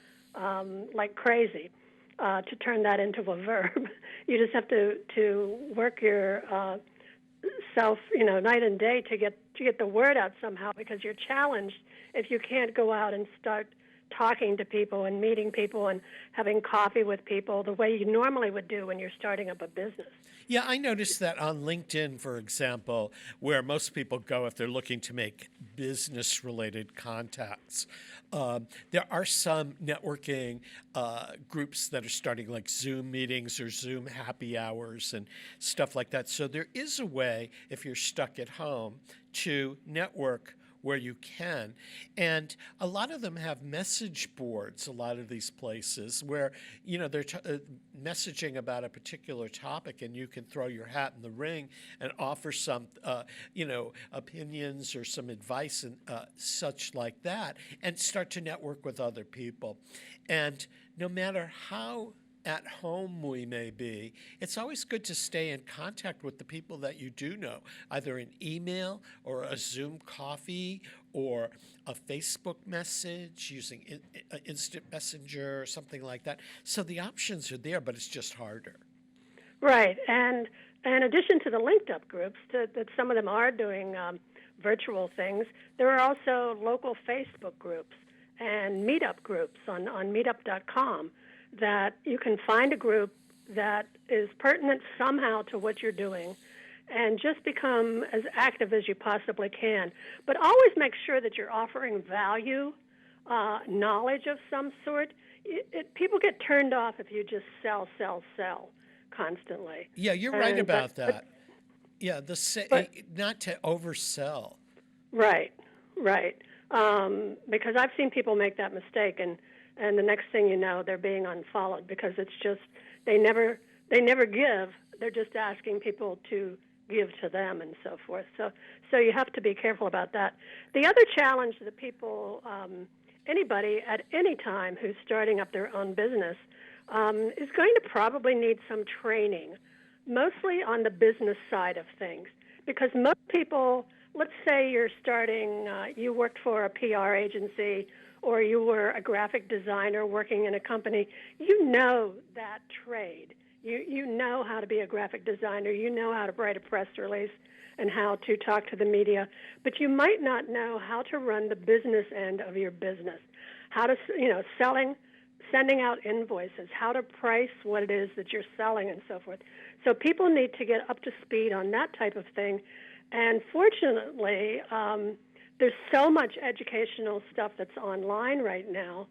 like crazy to turn that into a verb. You just have to work your self, night and day to get the word out somehow, because you're challenged if you can't go out and start talking to people and meeting people and having coffee with people the way you normally would do when you're starting up a business. Yeah, I noticed that on LinkedIn, for example, where most people go if they're looking to make business-related contacts. There are some networking groups that are starting, like Zoom meetings or Zoom happy hours and stuff like that. So there is a way, if you're stuck at home, to network where you can. And a lot of them have message boards, a lot of these places, where, they're messaging about a particular topic, and you can throw your hat in the ring and offer some, opinions or some advice and such like that, and start to network with other people. And no matter how at home we may be, it's always good to stay in contact with the people that you do know, either an email or a Zoom coffee or a Facebook message using instant messenger or something like that. So the options are there, but it's just harder. Right. And in addition to the linked up groups, that some of them are doing virtual things, there are also local Facebook groups and meetup groups on meetup.com that you can find a group that is pertinent somehow to what you're doing and just become as active as you possibly can. But always make sure that you're offering value, knowledge of some sort. People get turned off if you just sell constantly. Yeah, you're right about that. Not to oversell. Right. Because I've seen people make that mistake, and the next thing you know, they're being unfollowed because it's just they never give. They're just asking people to give to them and so forth. So you have to be careful about that. The other challenge that people, anybody at any time who's starting up their own business, is going to probably need some training, mostly on the business side of things, because most people, let's say you're starting, you worked for a PR agency or you were a graphic designer working in a company, you know that trade. You know how to be a graphic designer. You know how to write a press release and how to talk to the media. But you might not know how to run the business end of your business, how to, sending out invoices, how to price what it is that you're selling and so forth. So people need to get up to speed on that type of thing. And fortunately, there's so much educational stuff that's online right now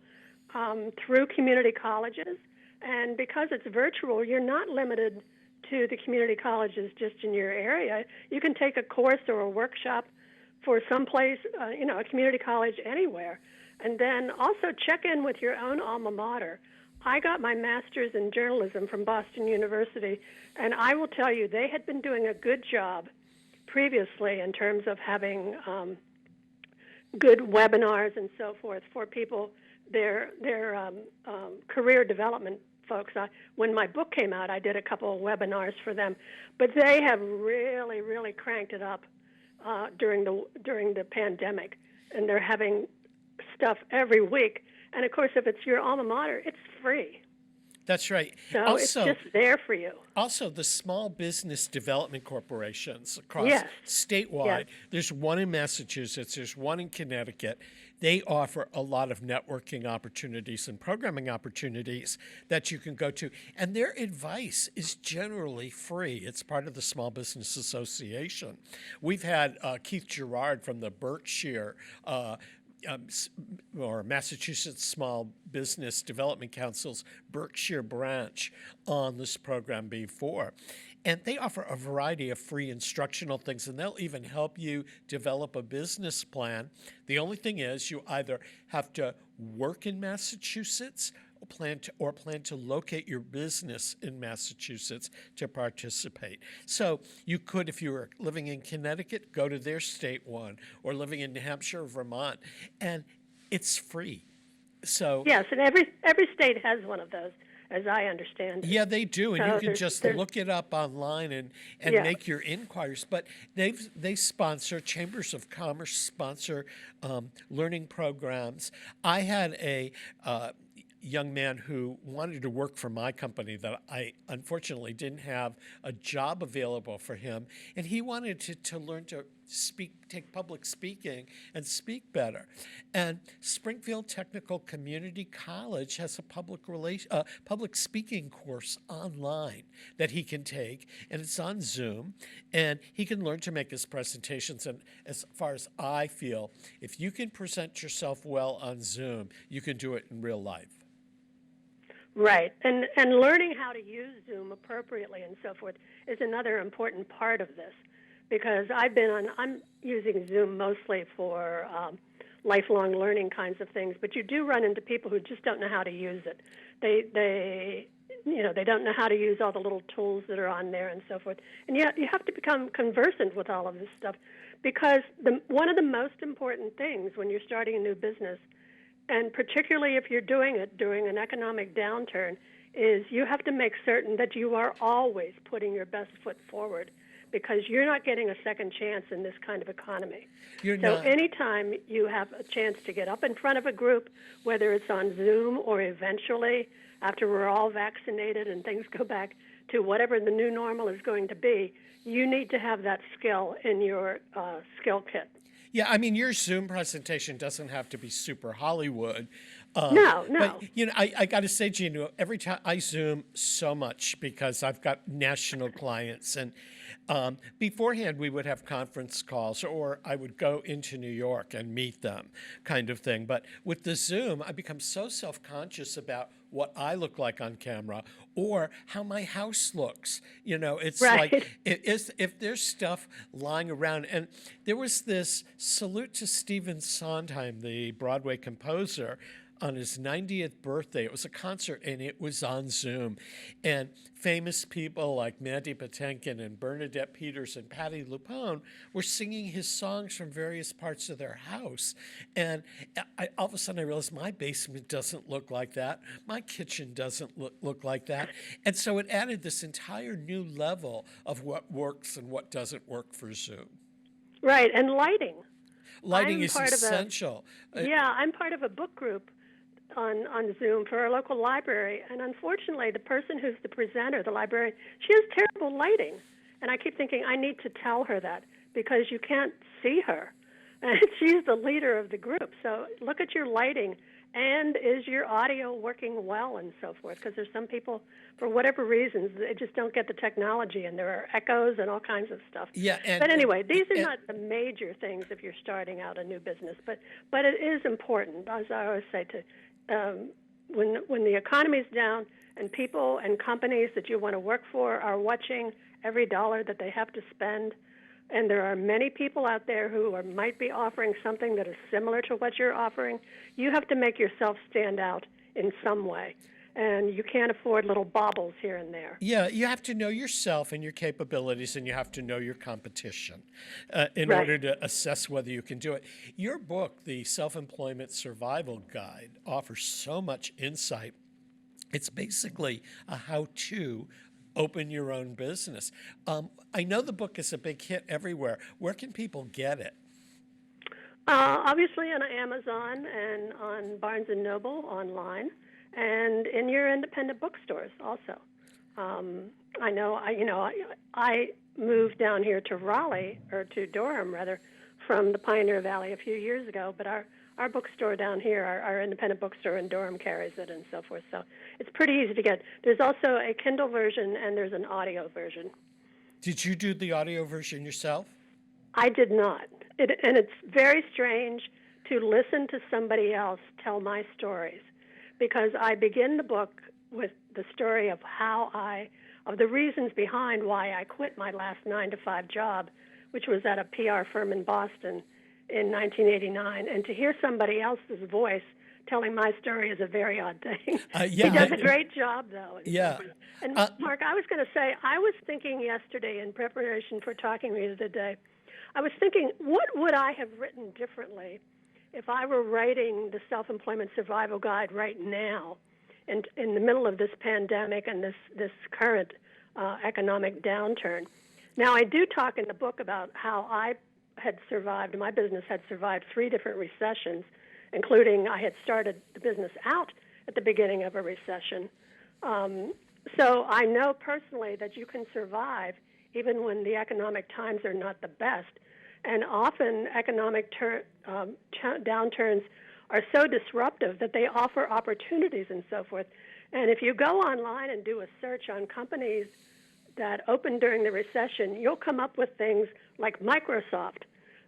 through community colleges. And because it's virtual, you're not limited to the community colleges just in your area. You can take a course or a workshop for someplace, a community college anywhere. And then also check in with your own alma mater. I got my master's in journalism from Boston University, and I will tell you they had been doing a good job previously in terms of having good webinars and so forth for people, their career development folks. When my book came out, I did a couple of webinars for them, but they have really, really cranked it up during the pandemic, and they're having stuff every week. And of course, if it's your alma mater, it's free. That's right. So Also, it's just there for you. Also, the small business development corporations across statewide, there's one in Massachusetts, there's one in Connecticut. They offer a lot of networking opportunities and programming opportunities that you can go to. And their advice is generally free. It's part of the Small Business Association. We've had Keith Gerard from the Berkshire or Massachusetts Small Business Development Council's Berkshire branch on this program before. And they offer a variety of free instructional things, and they'll even help you develop a business plan. The only thing is you either have to work in Massachusetts or plan to locate your business in Massachusetts to participate. So you could, if you were living in Connecticut, go to their state one, or living in New Hampshire or Vermont, and it's free. So yes, and every state has one of those, as I understand it. Yeah, they do, and so you can just look it up online and make your inquiries. But they sponsor, Chambers of Commerce sponsor learning programs. I had a young man who wanted to work for my company that I unfortunately didn't have a job available for him, and he wanted to learn to take public speaking and speak better. And Springfield Technical Community College has a public speaking course online that he can take, and it's on Zoom, and he can learn to make his presentations. And as far as I feel, if you can present yourself well on Zoom, you can do it in real life. Right, and learning how to use Zoom appropriately and so forth is another important part of this, because I'm using Zoom mostly for lifelong learning kinds of things, but you do run into people who just don't know how to use it. They don't know how to use all the little tools that are on there and so forth. And yet you have to become conversant with all of this stuff, because one of the most important things when you're starting a new business, and particularly if you're doing it during an economic downturn, is you have to make certain that you are always putting your best foot forward, because you're not getting a second chance in this kind of economy. Anytime you have a chance to get up in front of a group, whether it's on Zoom or eventually after we're all vaccinated and things go back to whatever the new normal is going to be, you need to have that skill in your skill kit. Yeah, I mean, your Zoom presentation doesn't have to be super Hollywood. No. But, I got to say, Jeanne, every time I Zoom so much because I've got national clients. And beforehand, we would have conference calls, or I would go into New York and meet them kind of thing. But with the Zoom, I become so self-conscious about what I look like on camera or how my house looks. It's right. like if there's stuff lying around. And there was this salute to Stephen Sondheim, the Broadway composer, on his 90th birthday. It was a concert, and it was on Zoom. And famous people like Mandy Patinkin and Bernadette Peters and Patti LuPone were singing his songs from various parts of their house. And all of a sudden I realized my basement doesn't look like that. My kitchen doesn't look like that. And so it added this entire new level of what works and what doesn't work for Zoom. Right, and lighting. Lighting is essential. I'm part of a book group on Zoom for our local library, and unfortunately the person who's the presenter, the librarian, she has terrible lighting, and I keep thinking I need to tell her that, because you can't see her, and she's the leader of the group. So look at your lighting, and is your audio working well, and so forth, because there's some people, for whatever reasons, they just don't get the technology, and there are echoes and all kinds of stuff. But anyway, these are not the major things if you're starting out a new business, but it is important, as I always say, to when the economy's down and people and companies that you want to work for are watching every dollar that they have to spend, and there are many people out there who might be offering something that is similar to what you're offering, you have to make yourself stand out in some way. And you can't afford little baubles here and there. Yeah, you have to know yourself and your capabilities, and you have to know your competition in order to assess whether you can do it. Your book, The Self-Employment Survival Guide, offers so much insight. It's basically a how-to open your own business. I know the book is a big hit everywhere. Where can people get it? Obviously on Amazon and on Barnes & Noble online, and in your independent bookstores also. I moved down here to Raleigh, or to Durham rather, from the Pioneer Valley a few years ago, but our bookstore down here, our independent bookstore in Durham carries it and so forth. So it's pretty easy to get. There's also a Kindle version and there's an audio version. Did you do the audio version yourself? I did not. And it's very strange to listen to somebody else tell my stories, because I begin the book with the story of of the reasons behind why I quit my last 9-to-5 job, which was at a PR firm in Boston in 1989. And to hear somebody else's voice telling my story is a very odd thing. He does a great job, though. Yeah. And Mark, I was going to say, I was thinking yesterday in preparation for talking with you today, I was thinking, what would I have written differently if I were writing the Self-Employment Survival Guide right now, in the middle of this pandemic and this current economic downturn? Now, I do talk in the book about how I had survived, my business had survived 3 different recessions, including I had started the business out at the beginning of a recession. So I know personally that you can survive even when the economic times are not the best. And often economic downturns are so disruptive that they offer opportunities and so forth. And if you go online and do a search on companies that opened during the recession, you'll come up with things like Microsoft.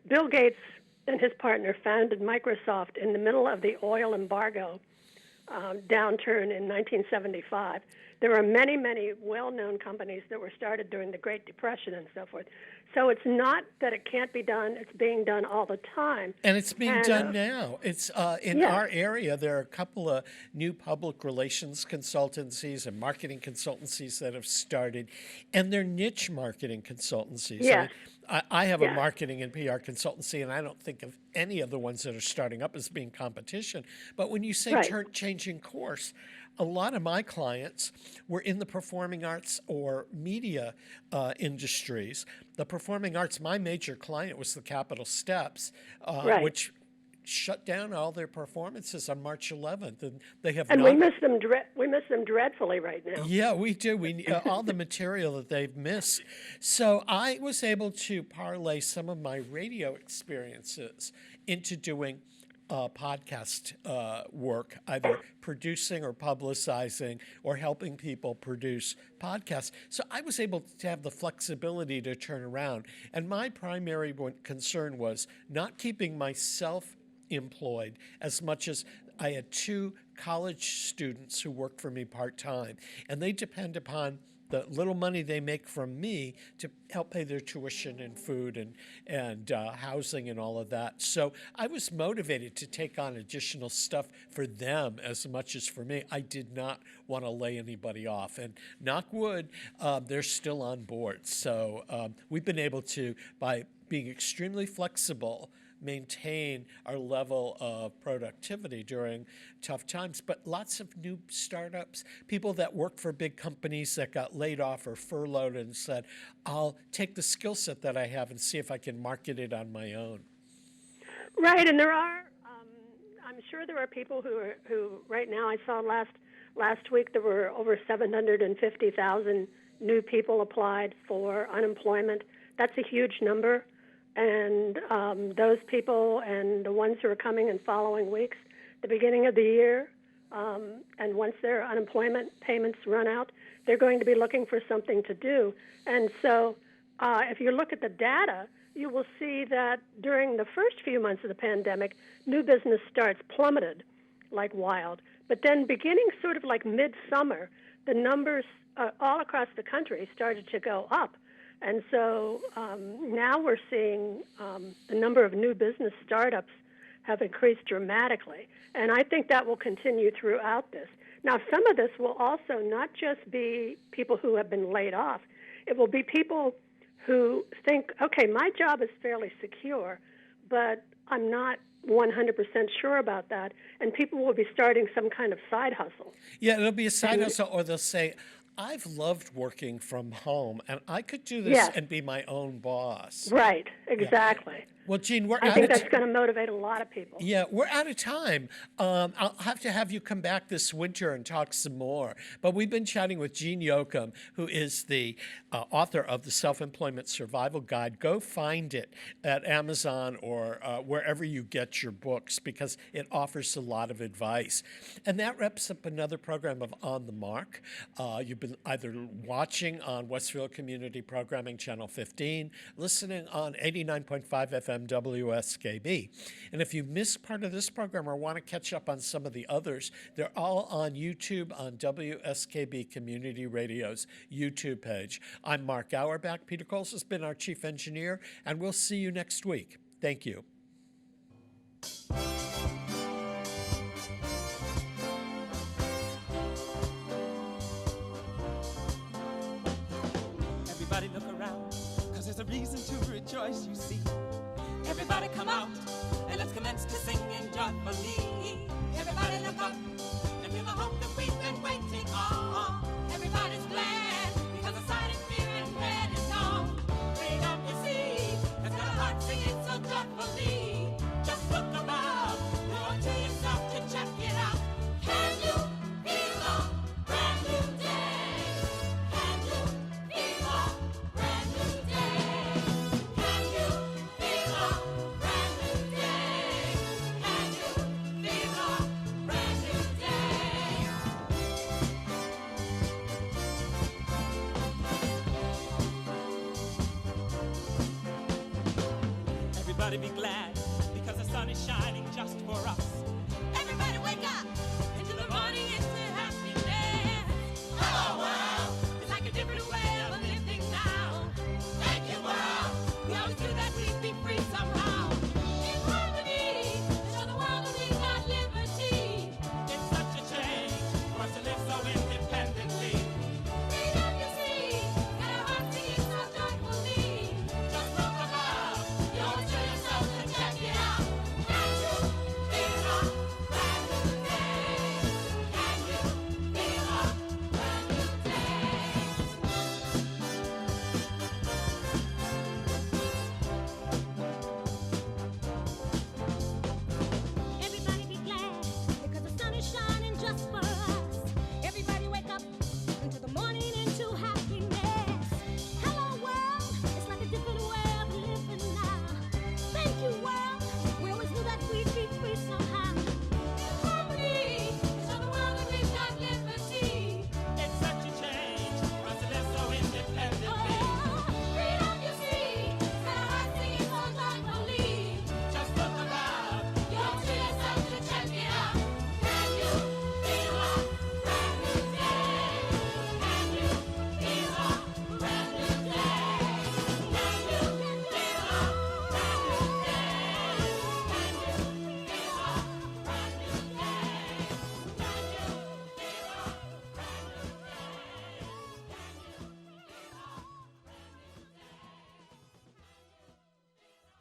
Bill Gates and his partner founded Microsoft in the middle of the oil embargo downturn in 1975. There are many, many well-known companies that were started during the Great Depression and so forth. So it's not that it can't be done. It's being done all the time. And it's being done now. It's in our area, there are a couple of new public relations consultancies and marketing consultancies that have started, and they're niche marketing consultancies. Yes. I have a marketing and PR consultancy, and I don't think of any of the ones that are starting up as being competition. But when you say changing course, a lot of my clients were in the performing arts or media industries. The performing arts, my major client was the Capitol Steps, which shut down all their performances on March 11th, and they have. And we miss them. We miss them dreadfully right now. Yeah, we do. We all the material that they've missed. So I was able to parlay some of my radio experiences into doing podcast work, either producing or publicizing or helping people produce podcasts. So I was able to have the flexibility to turn around. And my primary concern was not keeping myself employed as much as I had 2 college students who worked for me part-time, and they depend upon the little money they make from me to help pay their tuition and food and housing and all of that. So I was motivated to take on additional stuff for them as much as for me. I did not want to lay anybody off. And knock wood, they're still on board. So we've been able to, by being extremely flexible, maintain our level of productivity during tough times. But lots of new startups, people that work for big companies that got laid off or furloughed and said, I'll take the skill set that I have and see if I can market it on my own. Right, and there are, I'm sure there are people who right now, I saw last week there were over 750,000 new people applied for unemployment. That's a huge number. And those people and the ones who are coming in following weeks, the beginning of the year, and once their unemployment payments run out, they're going to be looking for something to do. And so if you look at the data, you will see that during the first few months of the pandemic, new business starts plummeted like wild. But then beginning sort of like midsummer, the numbers all across the country started to go up. And so now we're seeing the number of new business startups have increased dramatically. And I think that will continue throughout this. Now, some of this will also not just be people who have been laid off. It will be people who think, okay, my job is fairly secure, but I'm not 100% sure about that. And people will be starting some kind of side hustle. Yeah, it'll be a side hustle, or they'll say, I've loved working from home, and I could do this and be my own boss. Right, exactly. Yeah. Well, Jeanne, I think that's going to motivate a lot of people. Yeah, we're out of time. I'll have to have you come back this winter and talk some more. But we've been chatting with Jeanne Yocum, who is the author of the Self-Employment Survival Guide. Go find it at Amazon or wherever you get your books, because it offers a lot of advice. And that wraps up another program of On the Mark. You've been either watching on Westfield Community Programming Channel 15, listening on 89.5 FM WSKB. And if you missed part of this program or want to catch up on some of the others, they're all on YouTube on WSKB Community Radio's YouTube page. I'm Mark Auerbach. Peter Coles has been our chief engineer, and we'll see you next week. Thank you. Everybody look around, because there's a reason to rejoice, you see. Everybody come out, and let's commence to sing joyfully. Everybody look up, and feel the hope that we've been waiting on. Everybody's glad, because the sight and fear and dread is gone. Freedom, you see, has got a heart singing so joyfully. Just look above, look to yourself to check it out. Can you feel a brand new day? Can you feel a brand new day? Can you feel a brand new day? Can you feel a brand new day? Everybody be glad, because the sun is shining